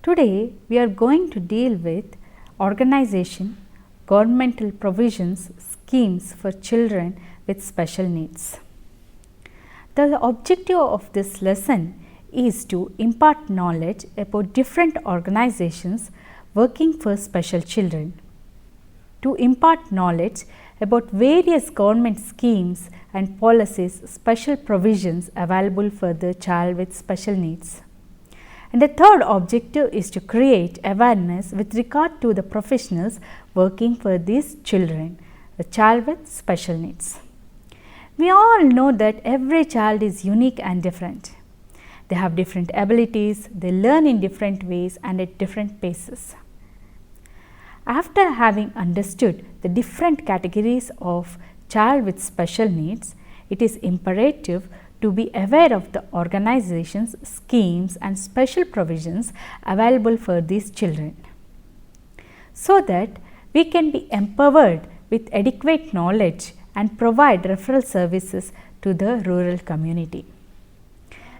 Today we are going to deal with organization, governmental provisions, schemes for children with special needs. The objective of this lesson is to impart knowledge about different organizations working for special children, to impart knowledge about various government schemes and policies, special provisions available for the child with special needs. And the third objective is to create awareness with regard to the professionals working for these children, the child with special needs. We all know that every child is unique and different. They have different abilities, they learn in different ways and at different paces. After having understood the different categories of child with special needs, it is imperative to be aware of the organizations, schemes and special provisions available for these children, so that we can be empowered with adequate knowledge and provide referral services to the rural community.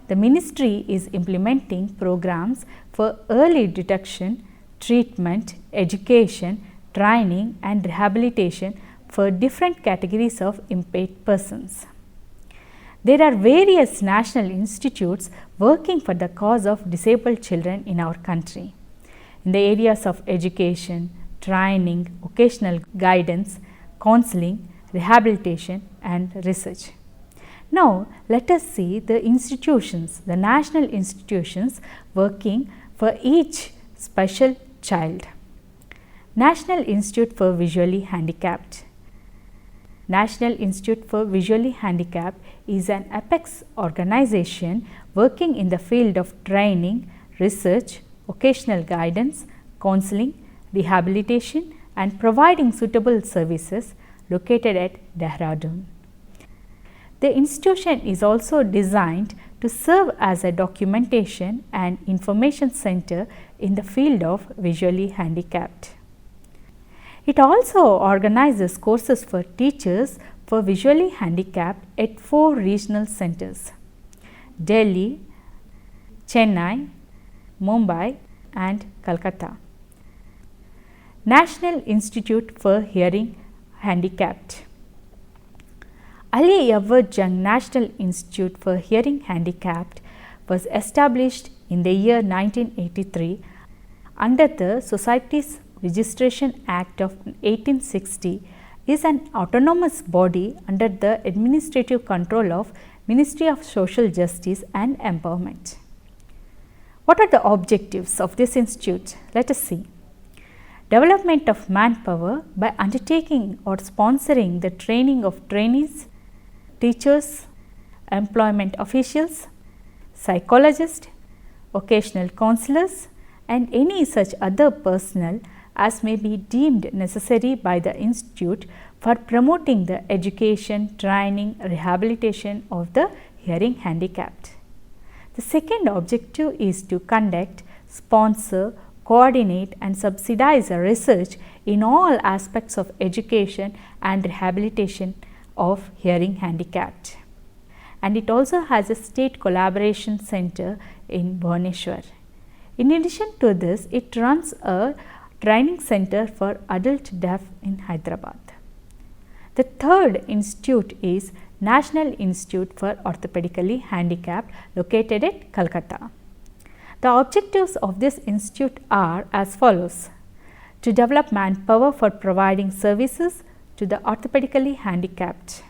The ministry is implementing programs for early detection, treatment, education, training and rehabilitation for different categories of impaired persons. There are various national institutes working for the cause of disabled children in our country in the areas of education, training, vocational guidance, counseling, rehabilitation and research. Now, let us see the institutions, the national institutions working for each special child. National Institute for Visually Handicapped. National Institute for Visually Handicapped is an apex organization working in the field of training, research, vocational guidance, counseling, rehabilitation and providing suitable services located at Dehradun. The institution is also designed to serve as a documentation and information center in the field of visually handicapped. It also organizes courses for teachers for visually handicapped at 4 regional centers: Delhi, Chennai, Mumbai and Calcutta. National Institute for Hearing Handicapped. Ali Edward Jung National Institute for Hearing Handicapped was established in the year 1983 under the Societies Registration Act of 1860, is an autonomous body under the administrative control of Ministry of Social Justice and Empowerment. What are the objectives of this institute? Let us see. Development of manpower by undertaking or sponsoring the training of trainees, teachers, employment officials, psychologists, vocational counselors and any such other personnel as may be deemed necessary by the institute for promoting the education, training, rehabilitation of the hearing handicapped. The second objective is to conduct, sponsor, coordinate and subsidize research in all aspects of education and rehabilitation of hearing handicapped. And it also has a state collaboration center in Bhubaneswar. In addition to this, it runs a training center for adult deaf in Hyderabad. The third institute is National Institute for Orthopedically Handicapped located at Calcutta. The objectives of this institute are as follows: to develop manpower for providing services to the orthopedically handicapped,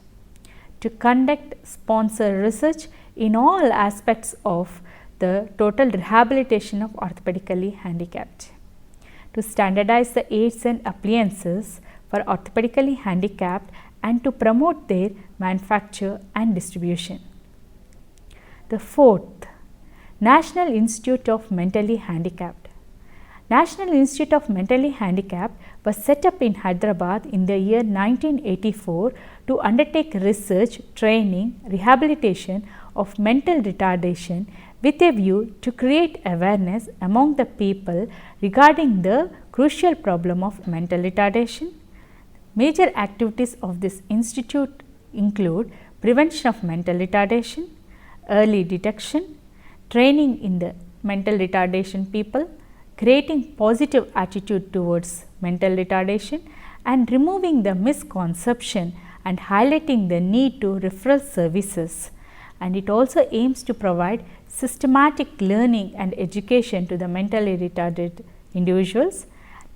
to conduct, sponsor research in all aspects of the total rehabilitation of orthopedically handicapped, to standardize the aids and appliances for orthopedically handicapped and to promote their manufacture and distribution. The fourth, National Institute of Mentally Handicapped. National Institute of Mentally Handicapped was set up in Hyderabad in the year 1984 to undertake research, training, rehabilitation of mental retardation with a view to create awareness among the people regarding the crucial problem of mental retardation. Major activities of this institute include prevention of mental retardation, early detection, training in the mental retardation people, creating positive attitude towards mental retardation and removing the misconception and highlighting the need to referral services. And it also aims to provide systematic learning and education to the mentally retarded individuals.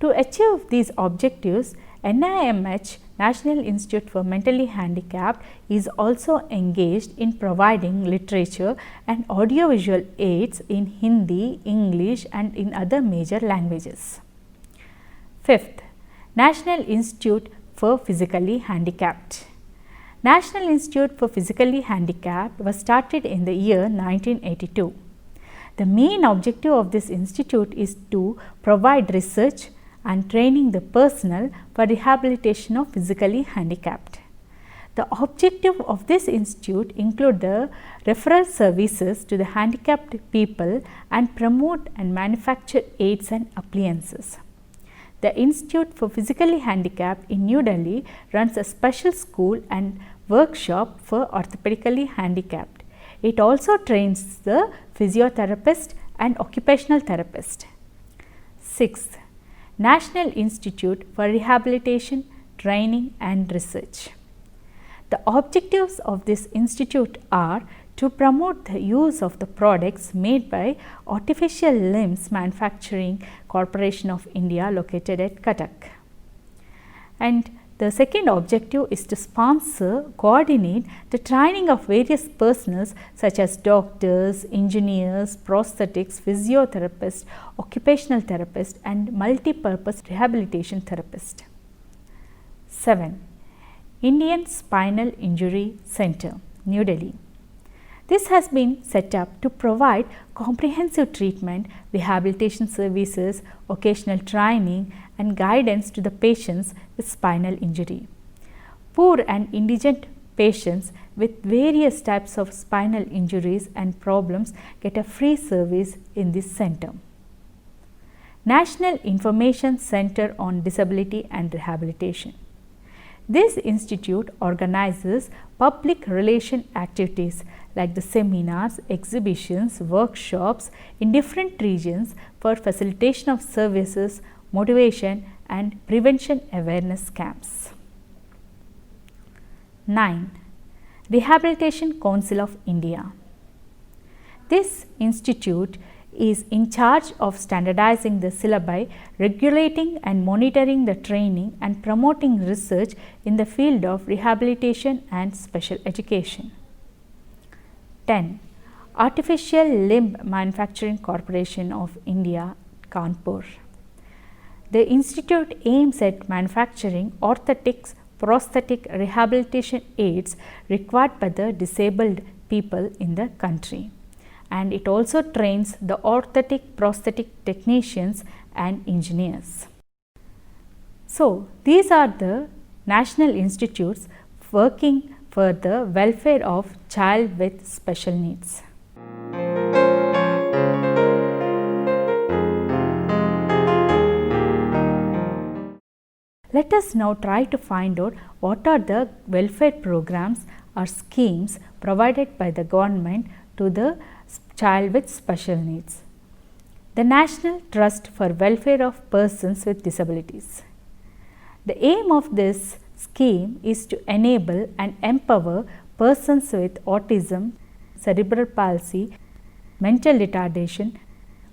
To achieve these objectives, NIMH, National Institute for Mentally Handicapped, is also engaged in providing literature and audiovisual aids in Hindi, English and in other major languages. Fifth, National Institute for Physically Handicapped. National Institute for Physically Handicapped was started in the year 1982. The main objective of this institute is to provide research and training the personnel for rehabilitation of physically handicapped. The objective of this institute include the referral services to the handicapped people and promote and manufacture aids and appliances. The Institute for Physically Handicapped in New Delhi runs a special school and workshop for orthopedically handicapped. It also trains the physiotherapist and occupational therapist. Sixth, National Institute for Rehabilitation, Training and Research. The objectives of this institute are to promote the use of the products made by Artificial Limbs Manufacturing Corporation of India located at Cuttack. And the second objective is to sponsor, coordinate the training of various personnel such as doctors, engineers, prosthetics, physiotherapists, occupational therapists and multi-purpose rehabilitation therapists. 7. Indian Spinal Injury Center, New Delhi. This has been set up to provide comprehensive treatment, rehabilitation services, occasional training and guidance to the patients with spinal injury. Poor and indigent patients with various types of spinal injuries and problems get a free service in this center. National Information Center on Disability and Rehabilitation. This institute organizes public relation activities like the seminars, exhibitions, workshops in different regions for facilitation of services, motivation and prevention awareness camps. 9. Rehabilitation Council of India. This institute is in charge of standardizing the syllabi, regulating and monitoring the training and promoting research in the field of rehabilitation and special education. 10. Artificial Limb Manufacturing Corporation of India, Kanpur. The institute aims at manufacturing orthotics, prosthetic rehabilitation aids required by the disabled people in the country. And it also trains the orthotic prosthetic technicians and engineers. So, these are the national institutes working for the welfare of child with special needs. Let us now try to find out what are the welfare programs or schemes provided by the government to the child with special needs. The National Trust for Welfare of Persons with Disabilities. The aim of this scheme is to enable and empower persons with autism, cerebral palsy, mental retardation,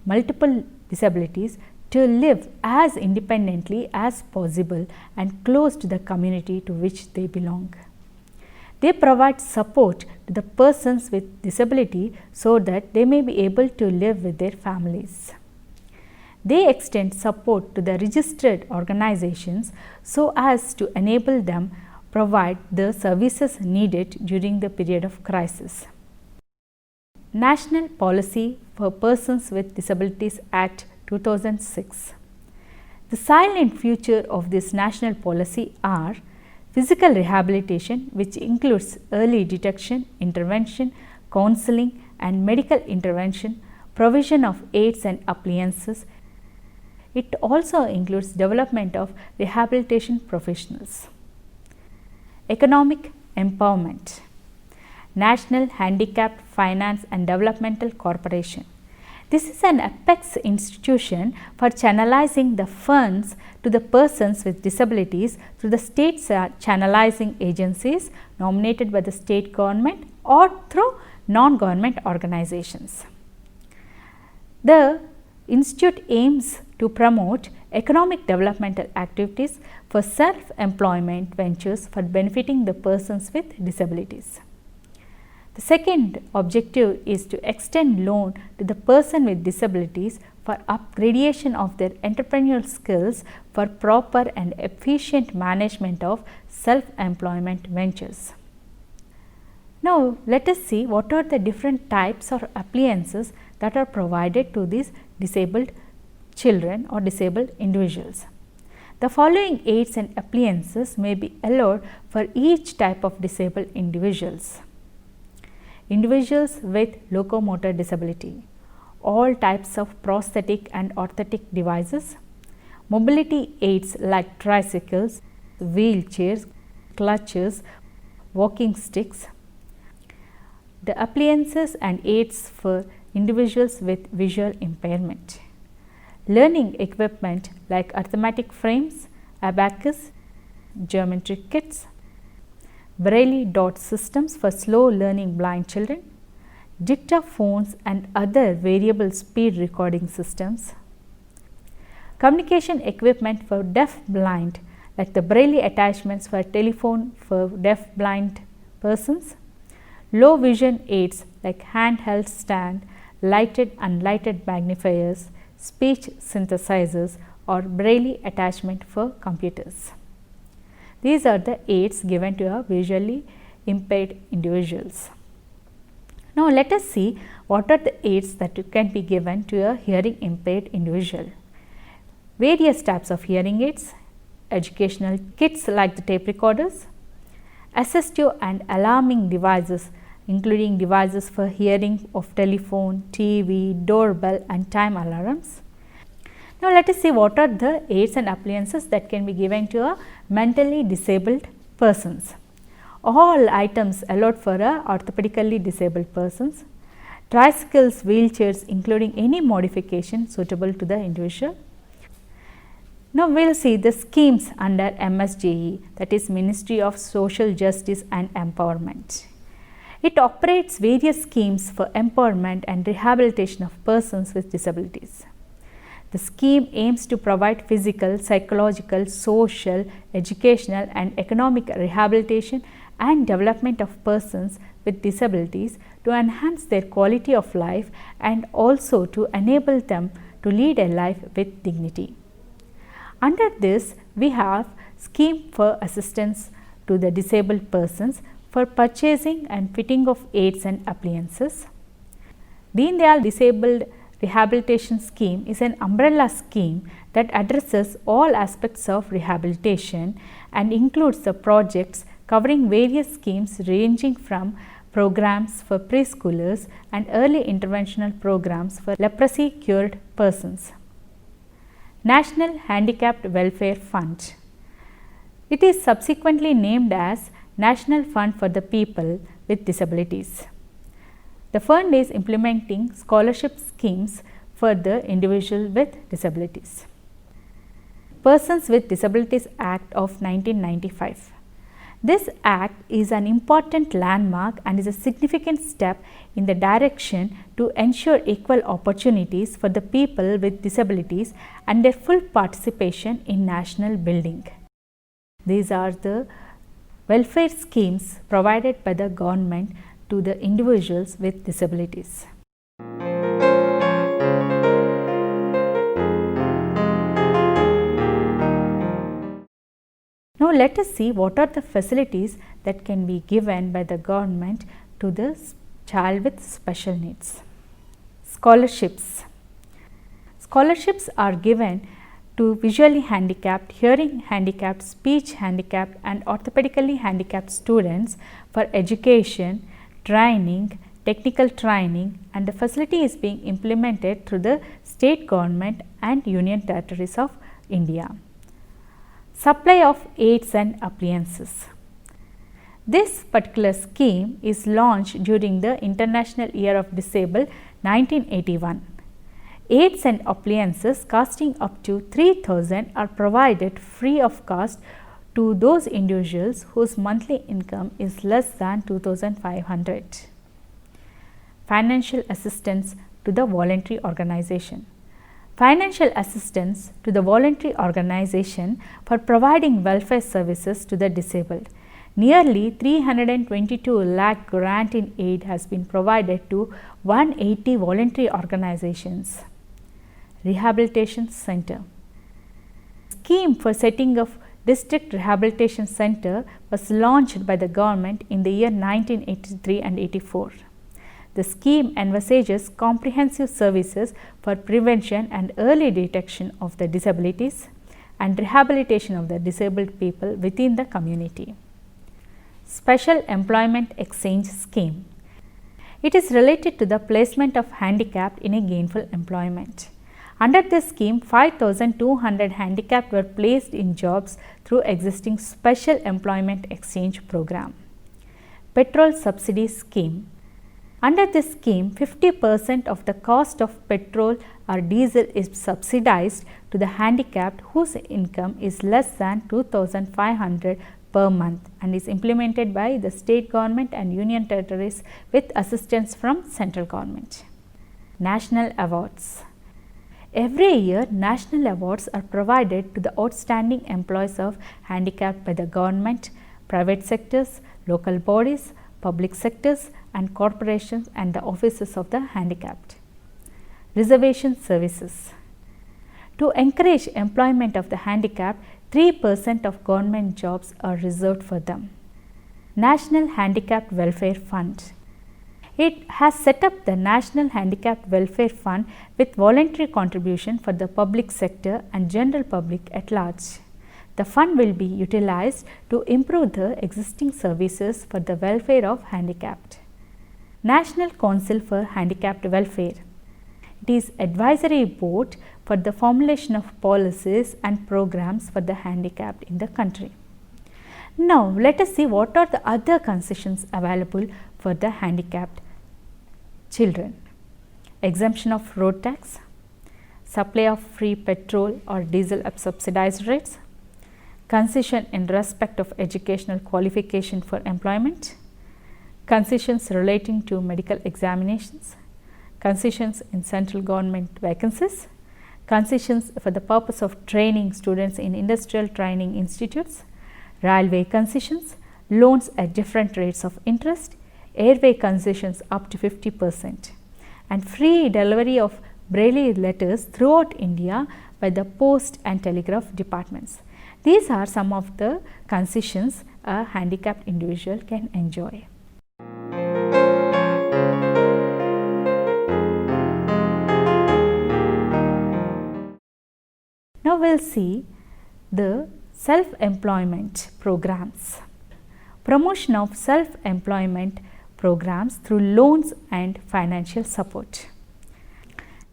multiple disabilities to live as independently as possible and close to the community to which they belong. They provide support to the persons with disability so that they may be able to live with their families. They extend support to the registered organizations so as to enable them provide the services needed during the period of crisis. National Policy for Persons with Disabilities Act 2006. The silent future of this national policy are physical rehabilitation, which includes early detection, intervention, counseling and medical intervention, provision of aids and appliances. It also includes development of rehabilitation professionals. Economic empowerment. National Handicapped Finance and Developmental Corporation. This is an apex institution for channelizing the funds to the persons with disabilities through the state channelizing agencies nominated by the state government or through non-government organizations. The institute aims to promote economic developmental activities for self-employment ventures for benefiting the persons with disabilities. The second objective is to extend loan to the person with disabilities for upgradation of their entrepreneurial skills for proper and efficient management of self-employment ventures. Now, let us see what are the different types or appliances that are provided to these disabled children or disabled individuals. The following aids and appliances may be allowed for each type of disabled individuals. Individuals with locomotor disability, all types of prosthetic and orthotic devices, mobility aids like tricycles, wheelchairs, clutches, walking sticks, the appliances and aids for individuals with visual impairment, learning equipment like arithmetic frames, abacus, geometry kits, Braille dot systems for slow learning blind children, dictaphones and other variable speed recording systems, communication equipment for deaf blind like the Braille attachments for telephone for deaf blind persons, low vision aids like handheld stand, lighted and unlighted magnifiers, speech synthesizers or Braille attachment for computers. These are the aids given to our visually impaired individuals. Now, let us see what are the aids that can be given to a hearing impaired individual. Various types of hearing aids, educational kits like the tape recorders, assistive and alarming devices including devices for hearing of telephone, TV, doorbell and time alarms. Now, let us see what are the aids and appliances that can be given to a mentally disabled persons. All items allowed for a orthopedically disabled persons, tricycles, wheelchairs including any modification suitable to the individual. Now, we will see the schemes under MSJE, that is Ministry of Social Justice and Empowerment. It operates various schemes for empowerment and rehabilitation of persons with disabilities. The scheme aims to provide physical, psychological, social, educational and economic rehabilitation and development of persons with disabilities to enhance their quality of life and also to enable them to lead a life with dignity. Under this, we have scheme for assistance to the disabled persons for purchasing and fitting of aids and appliances. Deen Dayal Disabled Rehabilitation Scheme is an umbrella scheme that addresses all aspects of rehabilitation and includes the projects covering various schemes ranging from programs for preschoolers and early interventional programs for leprosy cured persons. National Handicapped Welfare Fund. It is subsequently named as National Fund for the People with Disabilities. The fund is implementing scholarship schemes for the individual with disabilities. Persons with Disabilities Act of 1995. This act is an important landmark and is a significant step in the direction to ensure equal opportunities for the people with disabilities and their full participation in national building. These are the welfare schemes provided by the government to the individuals with disabilities. Now, let us see what are the facilities that can be given by the government to the child with special needs. Scholarships. Scholarships are given to visually handicapped, hearing handicapped, speech handicapped and orthopedically handicapped students for education, training, technical training, and the facility is being implemented through the state government and union territories of India. Supply of aids and appliances. This particular scheme is launched during the International Year of Disabled 1981. Aids and appliances costing up to 3,000 are provided free of cost to those individuals whose monthly income is less than 2,500. Financial assistance to the voluntary organization. Financial assistance to the voluntary organization for providing welfare services to the disabled. Nearly 322 lakh grant in aid has been provided to 180 voluntary organizations. Rehabilitation Center. Scheme for setting up District Rehabilitation Center was launched by the government in the year 1983 and 84. The scheme envisages comprehensive services for prevention and early detection of the disabilities and rehabilitation of the disabled people within the community. Special Employment Exchange Scheme. It is related to the placement of handicapped in a gainful employment. Under this scheme, 5,200 handicapped were placed in jobs through existing Special Employment Exchange Program. Petrol Subsidy Scheme. Under this scheme, 50% of the cost of petrol or diesel is subsidized to the handicapped whose income is less than 2,500 per month and is implemented by the state government and union territories with assistance from central government. National Awards. Every year, national awards are provided to the outstanding employees of handicapped by the government, private sectors, local bodies, public sectors and corporations and the offices of the handicapped. Reservation services. To encourage employment of the handicapped, 3% of government jobs are reserved for them. National Handicapped Welfare Fund. It has set up the National Handicapped Welfare Fund with voluntary contribution for the public sector and general public at large. The fund will be utilized to improve the existing services for the welfare of handicapped. National Council for Handicapped Welfare. It is advisory board for the formulation of policies and programs for the handicapped in the country. Now, let us see what are the other concessions available for the handicapped children. Exemption of road tax, supply of free petrol or diesel at subsidized rates, concession in respect of educational qualification for employment, concessions relating to medical examinations, concessions in central government vacancies, concessions for the purpose of training students in industrial training institutes, railway concessions, loans at different rates of interest, airway concessions up to 50%, and free delivery of Braille letters throughout India by the post and telegraph departments. These are some of the concessions a handicapped individual can enjoy. Now, we will see the self-employment programs. Promotion of self-employment programs through loans and financial support.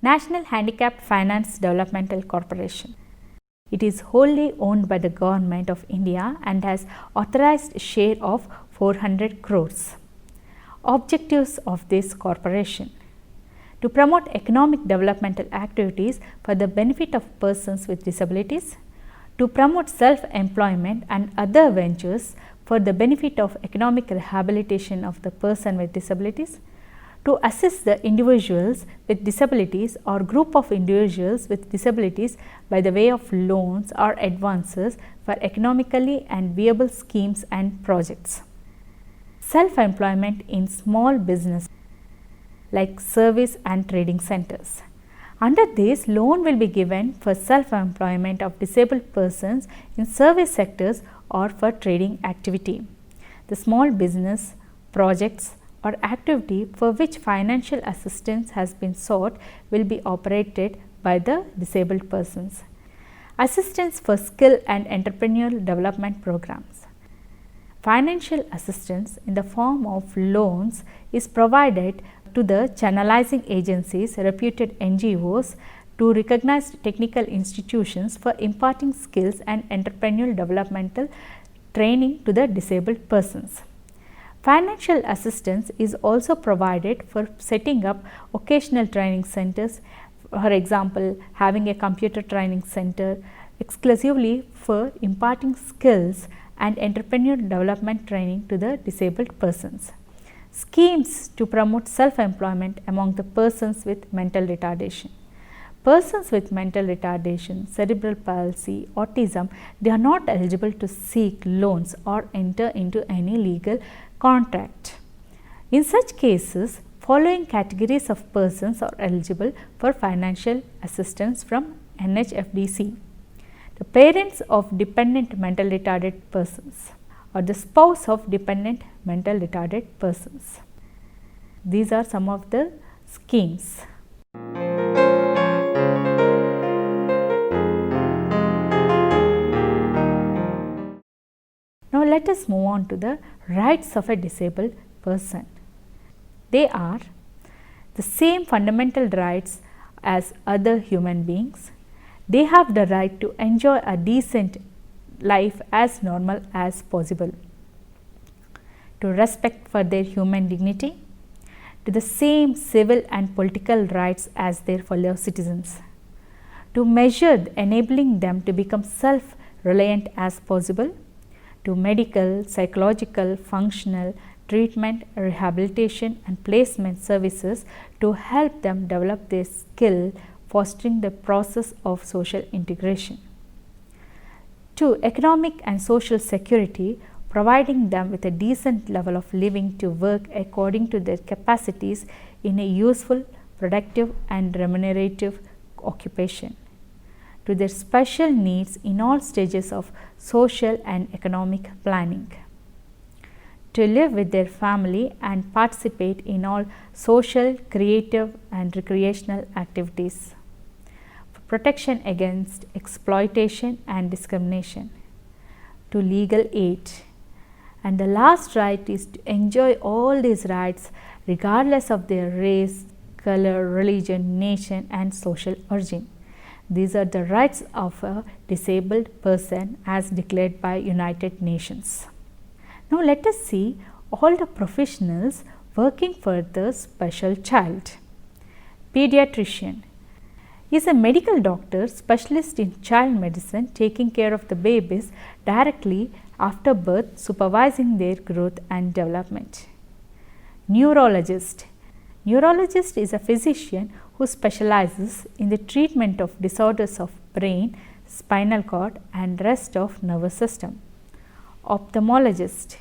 National Handicapped Finance Developmental Corporation. It is wholly owned by the Government of India and has authorized share of 400 crores. Objectives of this corporation: to promote economic developmental activities for the benefit of persons with disabilities, to promote self-employment and other ventures for the benefit of economic rehabilitation of the person with disabilities, to assist the individuals with disabilities or group of individuals with disabilities by the way of loans or advances for economically and viable schemes and projects. Self-employment in small business like service and trading centers. Under this, loan will be given for self-employment of disabled persons in service sectors or for trading activity. The small business, projects or activity for which financial assistance has been sought will be operated by the disabled persons. Assistance for skill and entrepreneurial development programs. Financial assistance in the form of loans is provided to the channelizing agencies, reputed NGOs, to recognized technical institutions for imparting skills and entrepreneurial developmental training to the disabled persons. Financial assistance is also provided for setting up occasional training centers, For example, having a computer training center exclusively for imparting skills and entrepreneurial development training to the disabled persons. Schemes to promote self-employment among the persons with mental retardation. Persons with mental retardation, cerebral palsy, autism, they are not eligible to seek loans or enter into any legal contract. In such cases, following categories of persons are eligible for financial assistance from NHFDC. The parents of dependent mental retarded persons or the spouse of dependent mental retarded persons. These are some of the schemes. Now, let us move on to the rights of a disabled person. They are the same fundamental rights as other human beings. They have the right to enjoy a decent life as normal as possible, to respect for their human dignity, to the same civil and political rights as their fellow citizens, to measure enabling them to become self-reliant as possible, to medical, psychological, functional, treatment, rehabilitation and placement services to help them develop their skill, fostering the process of social integration. To economic and social security, providing them with a decent level of living to work according to their capacities in a useful, productive and remunerative occupation. To their special needs in all stages of social and economic planning. To live with their family and participate in all social, creative and recreational activities. For protection against exploitation and discrimination. To legal aid. And the last right is to enjoy all these rights regardless of their race, color, religion, nation and social origin. These are the rights of a disabled person as declared by United Nations. Now, let us see all the professionals working for the special child. Pediatrician is a medical doctor specialist in child medicine taking care of the babies directly after birth, supervising their growth and development. Neurologist is a physician who specializes in the treatment of disorders of brain, spinal cord and rest of nervous system. Ophthalmologist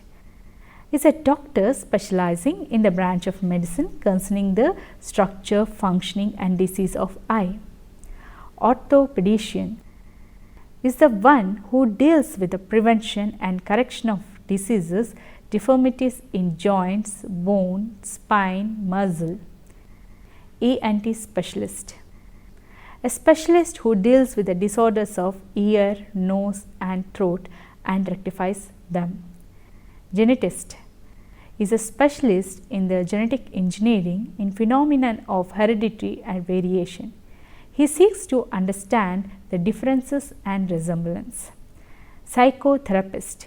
is a doctor specializing in the branch of medicine concerning the structure, functioning and disease of eye. Orthopedician is the one who deals with the prevention and correction of diseases, deformities in joints, bone, spine, muscle. ENT specialist, a specialist who deals with the disorders of ear, nose and throat and rectifies them. Genetist is a specialist in the genetic engineering in phenomenon of heredity and variation. He seeks to understand the differences and resemblance. Psychotherapist,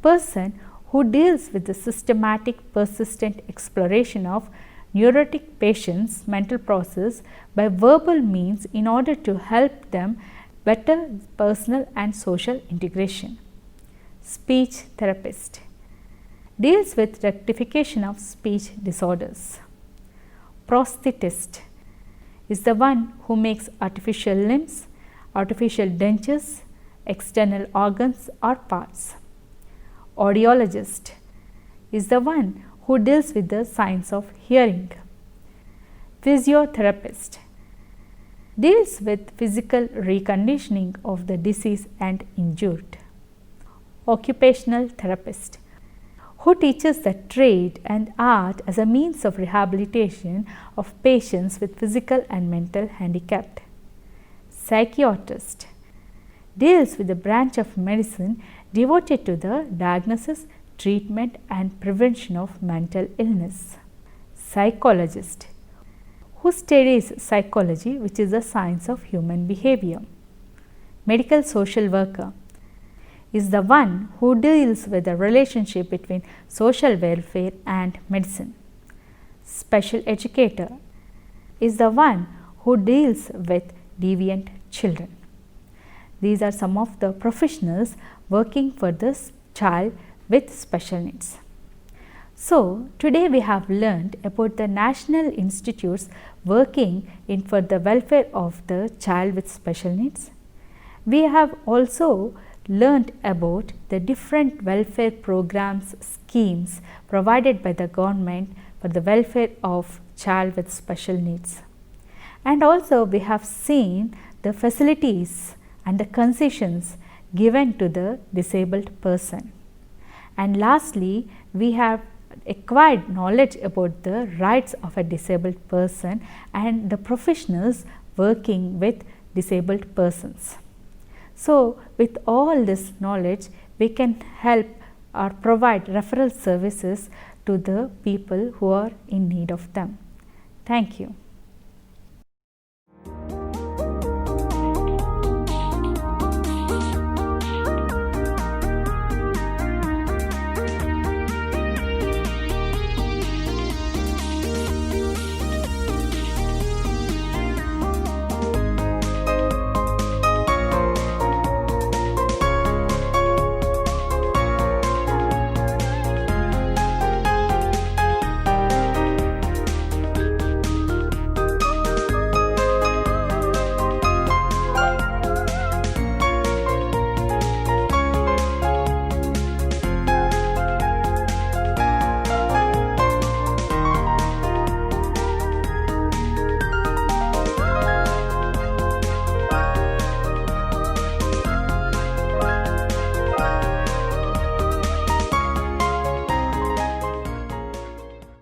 person who deals with the systematic persistent exploration of neurotic patients' mental process by verbal means in order to help them better personal and social integration. Speech therapist deals with rectification of speech disorders. Prosthetist is the one who makes artificial limbs, artificial dentures, external organs or parts. Audiologist is the one who deals with the science of hearing. Physiotherapist deals with physical reconditioning of the diseased and injured. Occupational therapist who teaches the trade and art as a means of rehabilitation of patients with physical and mental handicap. Psychiatrist deals with the branch of medicine devoted to the diagnosis, treatment and prevention of mental illness. Psychologist who studies psychology, which is the science of human behavior. Medical social worker is the one who deals with the relationship between social welfare and medicine. Special educator is the one who deals with deviant children. These are some of the professionals working for this child with special needs. So, today we have learned about the national institutes working in for the welfare of the child with special needs. We have also learned about the different welfare programs, schemes provided by the government for the welfare of child with special needs. And also we have seen the facilities and the concessions given to the disabled person. And lastly, we have acquired knowledge about the rights of a disabled person and the professionals working with disabled persons. So, with all this knowledge, we can help or provide referral services to the people who are in need of them. Thank you.